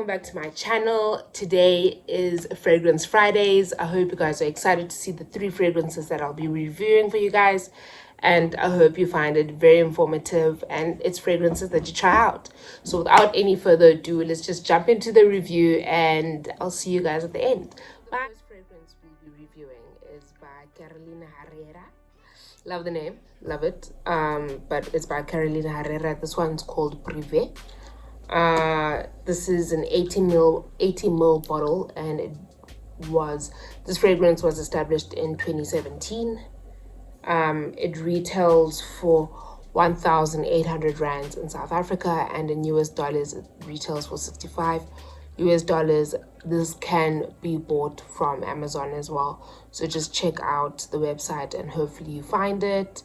welcome back to my channel. Today is Fragrance Fridays. I hope you guys are excited to see the 3 fragrances that I'll be reviewing for you guys, and I hope you find it very informative and it's fragrances that you try out. So without any further ado, let's just jump into the review and I'll see you guys at the end. The first fragrance we'll be reviewing is by Herrera. Love the name, love it. But it's by Herrera. This one's called Privé. This is an 80 ml bottle, and this fragrance was established in 2017. It retails for 1,800 rands in South Africa, and in US dollars it retails for 65 US dollars. This can be bought from Amazon as well, so just check out the website and hopefully you find it.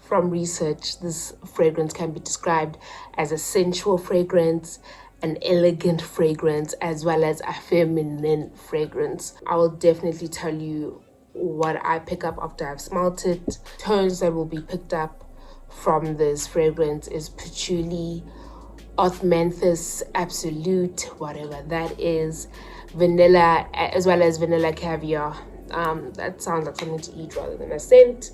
From research, this fragrance can be described as a sensual fragrance, an elegant fragrance, as well as a feminine fragrance. I will definitely tell you what I pick up after I've smelt it. Tones that will be picked up from this fragrance is patchouli, osmanthus absolute, whatever that is, vanilla, as well as vanilla caviar. That sounds like something to eat rather than a scent.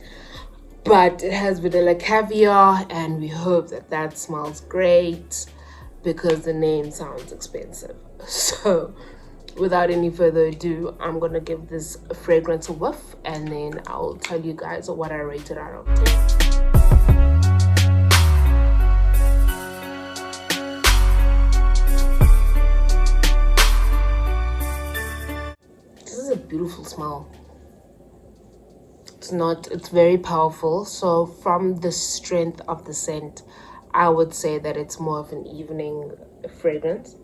But it has vanilla caviar, and we hope that that smells great because the name sounds expensive. So without any further ado, I'm gonna give this fragrance a whiff and then I'll tell you guys what I rated out of 10. This is a beautiful smell. It's very powerful. So from the strength of the scent, I would say that it's more of an evening fragrance.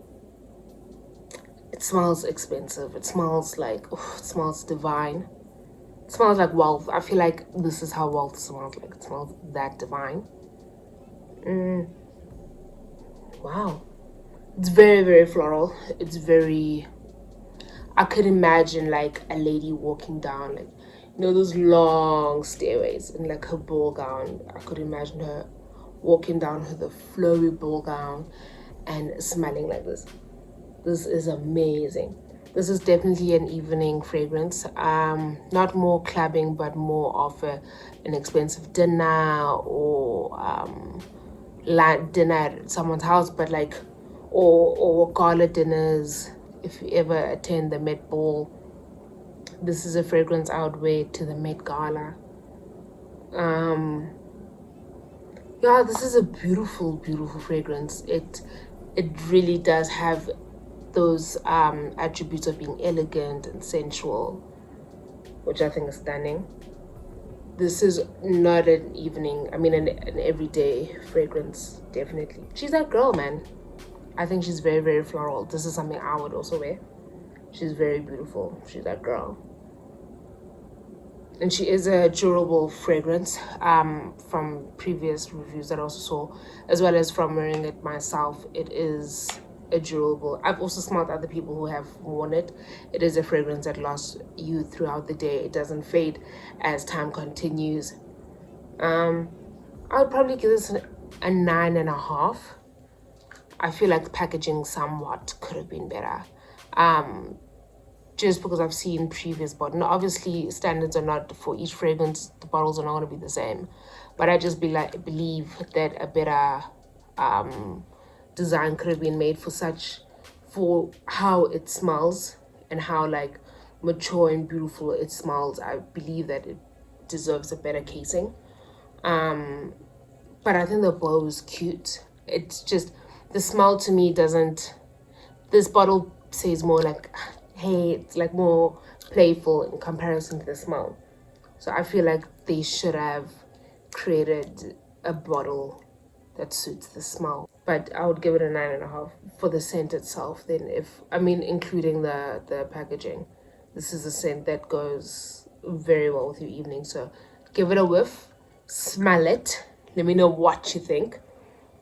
It smells expensive. It smells like, it smells divine. It smells like wealth. I feel like this is how wealth smells like. It smells that divine. Wow. It's very, very floral. It's very, I could imagine like a lady walking down, like, you know, those long stairways in like her ball gown. I could imagine her walking down with a flowy ball gown and smelling like this. This is amazing. This is definitely an evening fragrance. Not more clubbing, but more of an expensive dinner or dinner at someone's house, but like or gala dinners. If you ever attend the Met Ball, this is a fragrance I would wear to the Met Gala. Yeah, this is a beautiful, beautiful fragrance. It really does have those attributes of being elegant and sensual, which I think is stunning. This is not an evening, I mean an everyday fragrance, definitely. She's that girl, man. I think she's very, very floral. This is something I would also wear. She's very beautiful. She's that girl. And she is a durable fragrance, from previous reviews that I also saw, as well as from wearing it myself. It is a durable. I've also smelled other people who have worn it. It is a fragrance that lasts you throughout the day. It doesn't fade as time continues. I would probably give this a 9.5. I feel like the packaging somewhat could have been better. Just because I've seen previous bottles. Now, obviously, standards are not for each fragrance. The bottles are not going to be the same. But I just believe that a better design could have been made for how it smells and how like mature and beautiful it smells. I believe that it deserves a better casing. But I think the bowl is cute. It's just, the smell to me doesn't, this bottle says more like, hey, it's like more playful in comparison to the smell. So I feel like they should have created a bottle that suits the smell. But I would give it a 9.5 for the scent itself. Then including the packaging. This is a scent that goes very well with your evening. So give it a whiff, smell it. Let me know what you think.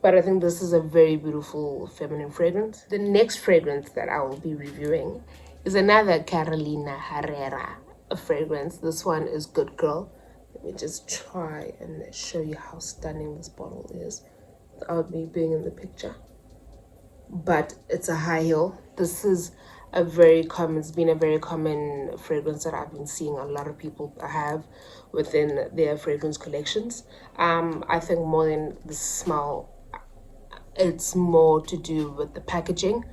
But I think this is a very beautiful feminine fragrance. The next fragrance that I will be reviewing is another Herrera fragrance. This one is Good Girl. Let me just try and show you how stunning this bottle is without me being in the picture. but it's a high heel. This is a very common, it's been a very common fragrance that I've been seeing a lot of people have within their fragrance collections. I think more than the smell, it's more to do with the packaging.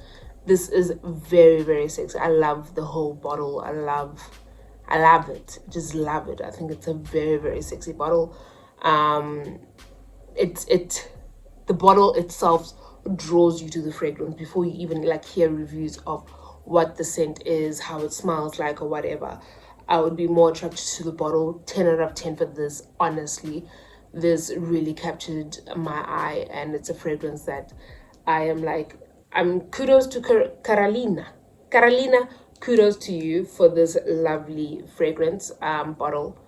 This is very, very sexy. I love the whole bottle. I love it. Just love it. I think it's a very, very sexy bottle. It the bottle itself draws you to the fragrance before you even like hear reviews of what the scent is, how it smells like, or whatever. I would be more attracted to the bottle. 10 out of 10 for this, honestly. This really captured my eye, and it's a fragrance that I am like, I'm kudos to Carolina. Carolina, kudos to you for this lovely fragrance bottle.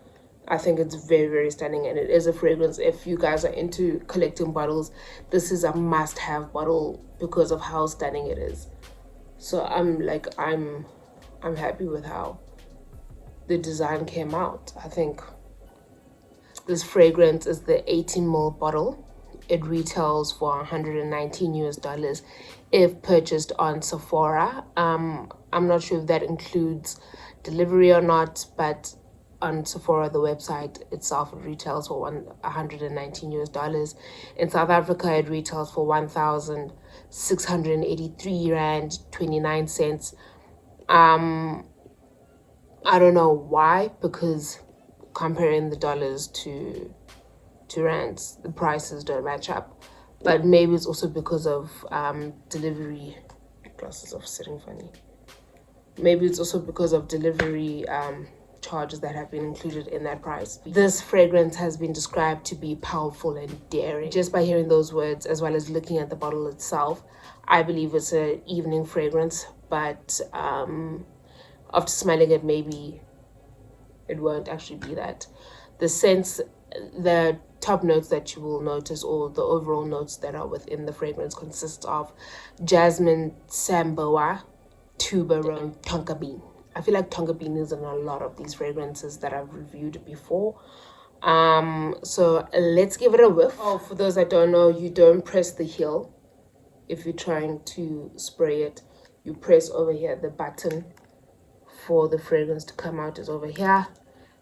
I think it's very, very stunning, and it is a fragrance. If you guys are into collecting bottles, this is a must-have bottle because of how stunning it is. So I'm happy with how the design came out. I think this fragrance is the 18 ml bottle. It retails for 119 US dollars if purchased on Sephora. I'm not sure if that includes delivery or not, but on Sephora, the website itself, it retails for 119 US dollars. In South Africa, it retails for 1,683 rand 29 cents. I don't know why, because comparing the dollars to rands, the prices don't match up. But maybe it's also because of delivery. Glasses are sitting funny. Maybe it's also because of delivery charges that have been included in that price. This fragrance has been described to be powerful and daring. Just by hearing those words, as well as looking at the bottle itself, I believe it's an evening fragrance, but after smelling it, maybe it won't actually be that. The scents, the top notes that you will notice, or the overall notes that are within the fragrance, consists of jasmine, samboa, tuberose, tonka bean. I feel like tonka bean is in a lot of these fragrances that I've reviewed before. So let's give it a whiff. Oh, for those that don't know, you don't press the heel if you're trying to spray it. You press over here. The button for the fragrance to come out is over here,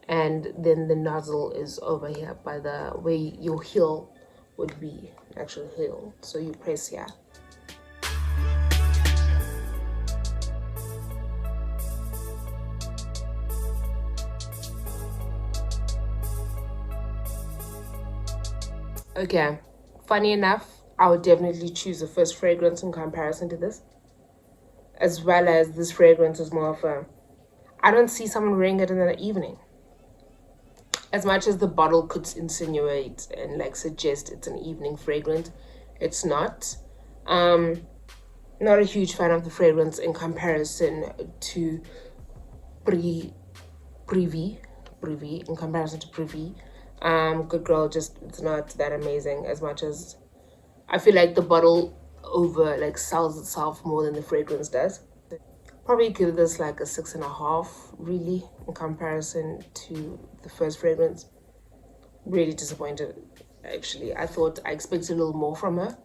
and then the nozzle is over here by the way your heel would be, actual heel. So you press here. Okay, funny enough, I would definitely choose the first fragrance in comparison to this, as well as this fragrance is more of a, I don't see someone wearing it in the evening. As much as the bottle could insinuate and like suggest it's an evening fragrance, it's not. Not a huge fan of the fragrance in comparison to Privy, in comparison to Privy. Good Girl, just it's not that amazing, as much as I feel like the bottle over like sells itself more than the fragrance does. Probably give this like a 6.5, really, in comparison to the first fragrance. Really disappointed, actually. I expected a little more from her.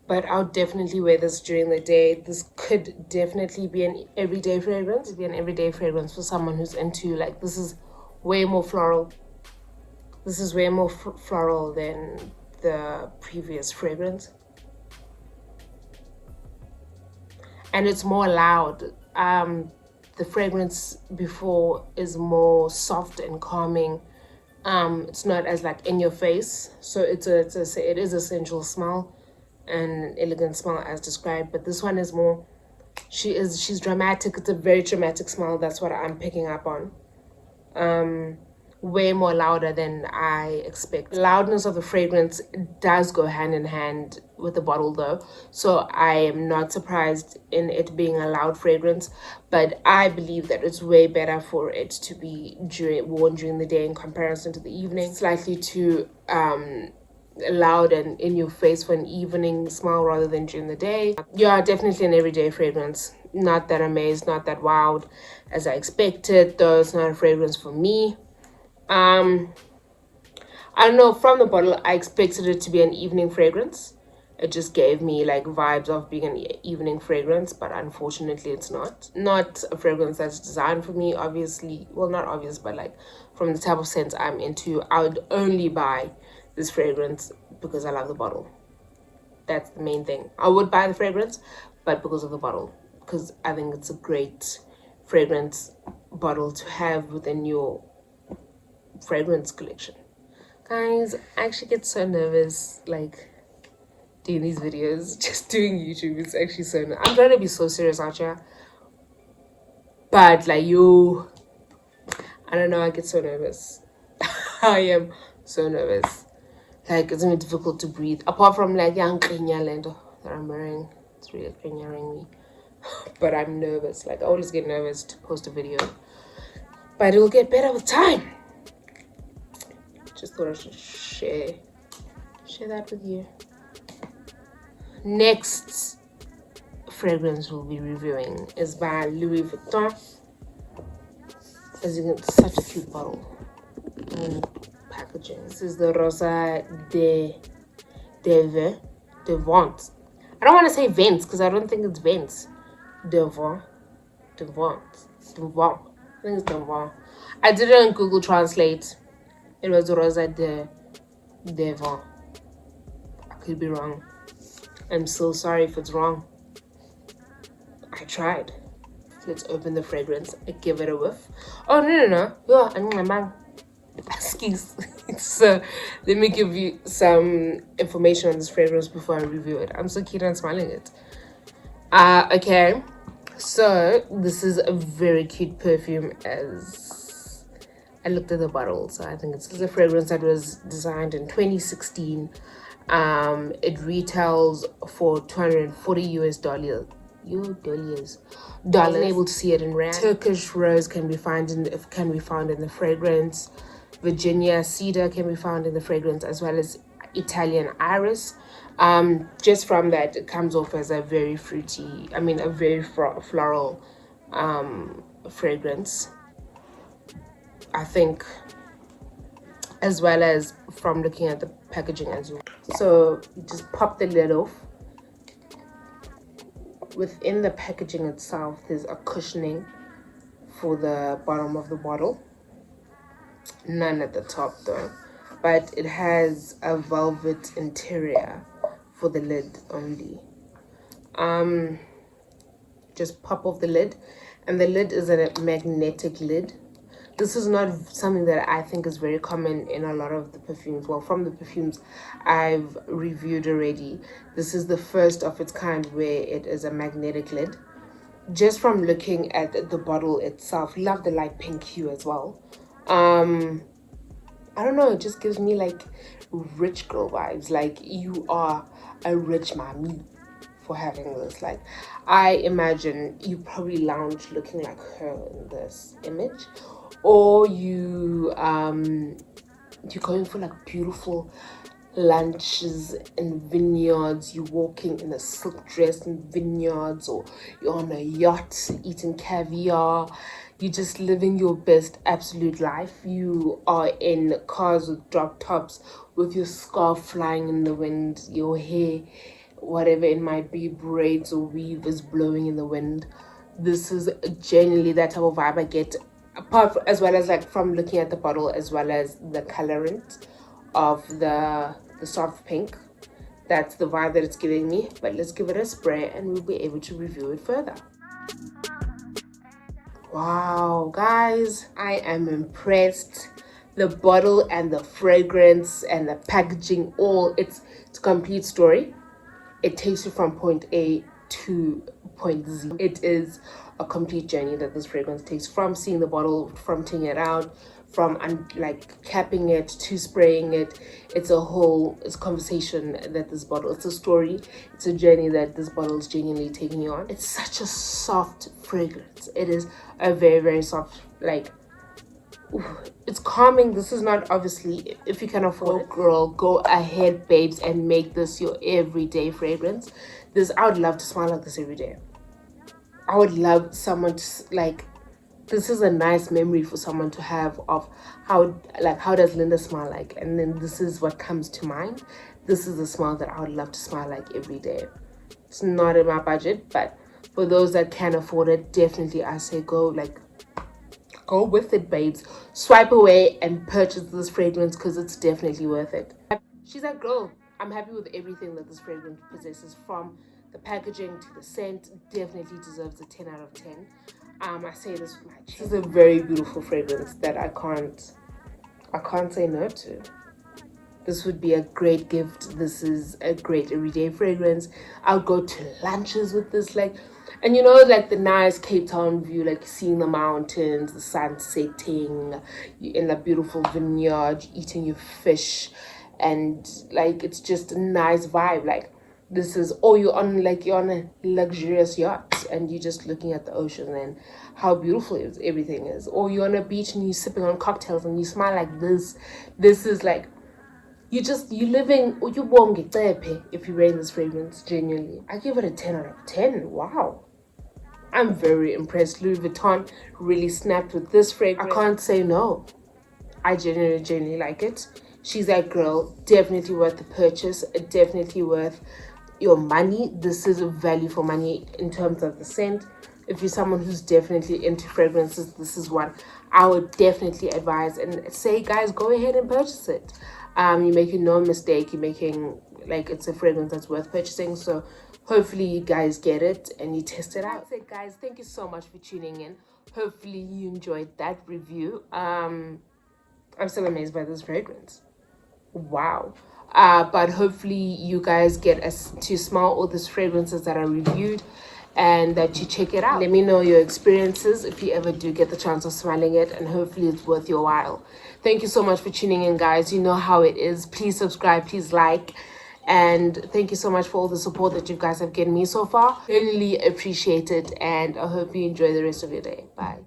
But I'll definitely wear this during the day. This could definitely be an everyday fragrance. It'd be an everyday fragrance for someone who's into, like, this is way more floral. This is way more floral than the previous fragrance. And it's more loud. The fragrance before is more soft and calming. It's not as like in your face. So it is a sensual smell, an elegant smell as described, but this one is more, she's dramatic. It's a very dramatic smell. That's what I'm picking up on. Way more louder than I expect. Loudness of the fragrance does go hand in hand with the bottle though, so I am not surprised in it being a loud fragrance, but I believe that it's way better for it to be worn during the day in comparison to the evening. Slightly too loud and in your face for an evening smell rather than during the day. Yeah, definitely an everyday fragrance. Not that amazed, not that wowed as I expected, though it's not a fragrance for me. I don't know, from the bottle I expected it to be an evening fragrance. It just gave me like vibes of being an evening fragrance, but unfortunately it's not a fragrance that's designed for me, obviously. Well, not obvious, but like from the type of scent I'm into, I would only buy this fragrance because I love the bottle. That's the main thing. I would buy the fragrance, but because of the bottle, because I think it's a great fragrance bottle to have within your fragrance collection. Guys, I actually get so nervous like doing these videos, just doing YouTube. It's actually so I'm trying to be so serious out here, but like I don't know, I get so nervous. I am so nervous. Like it's really difficult to breathe. Apart from like young lendo that I'm wearing, it's really cringing me. But I'm nervous. Like I always get nervous to post a video, but it will get better with time. Just thought I should share that with you. Next fragrance we'll be reviewing is by Louis Vuitton. As you can, such a cute bottle and packaging. This is the Rosa de Vent. I don't want to say Vents because I don't think it's Vents. De Vent. I think it's Devant. I did it on Google Translate. It was Rosa de Vent. I could be wrong. I'm so sorry if it's wrong. I tried. Let's open the fragrance. I give it a whiff. Oh, no. Yeah, excuse. So, let me give you some information on this fragrance before I review it. I'm so cute and smiling it. Okay. So, this is a very cute perfume as I looked at the bottle. So, I think it's a fragrance that was designed in 2016. It retails for $240 US. Dollars. Able to see it in rand. Turkish rose can be found in the fragrance. Virginia cedar can be found in the fragrance, as well as Italian iris. Just from that, it comes off as a very fruity, a very floral fragrance, I think, as well as from looking at the packaging as well. So you just pop the lid off. Within the packaging itself, there's a cushioning for the bottom of the bottle. None at the top though, but it has a velvet interior for the lid only. Just pop off the lid, and the lid is a magnetic lid. This is not something that I think is very common in a lot of the perfumes. Well, from the perfumes I've reviewed already, this is the first of its kind where it is a magnetic lid. Just from looking at the bottle itself, love the light pink hue as well. I don't know, it just gives me like rich girl vibes. Like you are a rich mommy for having this. Like I imagine you probably lounge looking like her in this image, or you're going for like beautiful lunches in vineyards. You're walking in a silk dress in vineyards, or you're on a yacht eating caviar. You're just living your best absolute life. You are in cars with drop tops, with your scarf flying in the wind, your hair, whatever it might be, braids or weave, is blowing in the wind. This is genuinely that type of vibe I get, as well as like from looking at the bottle, as well as the colorant of the soft pink. That's the vibe that it's giving me. But let's give it a spray and we'll be able to review it further. Wow, guys, I am impressed. The bottle and the fragrance and the packaging, it's a complete story. It takes you from point A to point Z. It is a complete journey that this fragrance takes, from seeing the bottle, from taking it out, from like capping it to spraying it. It's a conversation that this bottle, it's a story, it's a journey that this bottle is genuinely taking you on. It's such a soft fragrance. It is a very, very soft, like, it's calming. This is not, obviously, if you can afford it, girl, go ahead, babes, and make this your everyday fragrance. I would love to smell like this every day. I would love someone to, like, this is a nice memory for someone to have of how does Linda smile like, and then this is what comes to mind. This is the smile that I would love to smile like every day. It's not in my budget, but for those that can afford it, definitely I say go with it, babes. Swipe away and purchase this fragrance because it's definitely worth it. She's like, girl, I'm happy with everything that this fragrance possesses, from the packaging to the scent. Definitely deserves a 10 out of 10. I say this with my chest. This is a very beautiful fragrance that I can't say no to. This would be a great gift. This is a great everyday fragrance. I'll go to lunches with this, and you know, like the nice Cape Town view, like seeing the mountains, the sun setting, you in a beautiful vineyard, eating your fish, and like it's just a nice vibe. Like this is, or you're on a luxurious yacht and you're just looking at the ocean and how beautiful everything is, or you're on a beach and you're sipping on cocktails and you smile like this. This is like, you living, or you won't get there if you're wearing this fragrance. Genuinely, I give it a 10 out of 10. Wow, I'm very impressed. Louis Vuitton really snapped with this fragrance. I can't say no. I genuinely like it. She's that girl. Definitely worth the purchase. Definitely worth your money. This is a value for money in terms of the scent. If you're someone who's definitely into fragrances, this is one I would definitely advise and say, guys, go ahead and purchase it. You're making no mistake. You're making, it's a fragrance that's worth purchasing. So hopefully you guys get it and you test it out. That's it, guys. Thank you so much for tuning in. Hopefully you enjoyed that review. I'm still amazed by this fragrance. Wow. But hopefully you guys get to smell all these fragrances that I reviewed and that you check it out. Let me know your experiences if you ever do get the chance of smelling it, and hopefully it's worth your while. Thank you so much for tuning in, guys. You know how it is. Please subscribe, please like, and thank you so much for all the support that you guys have given me so far. Really appreciate it, and I hope you enjoy the rest of your day. Bye.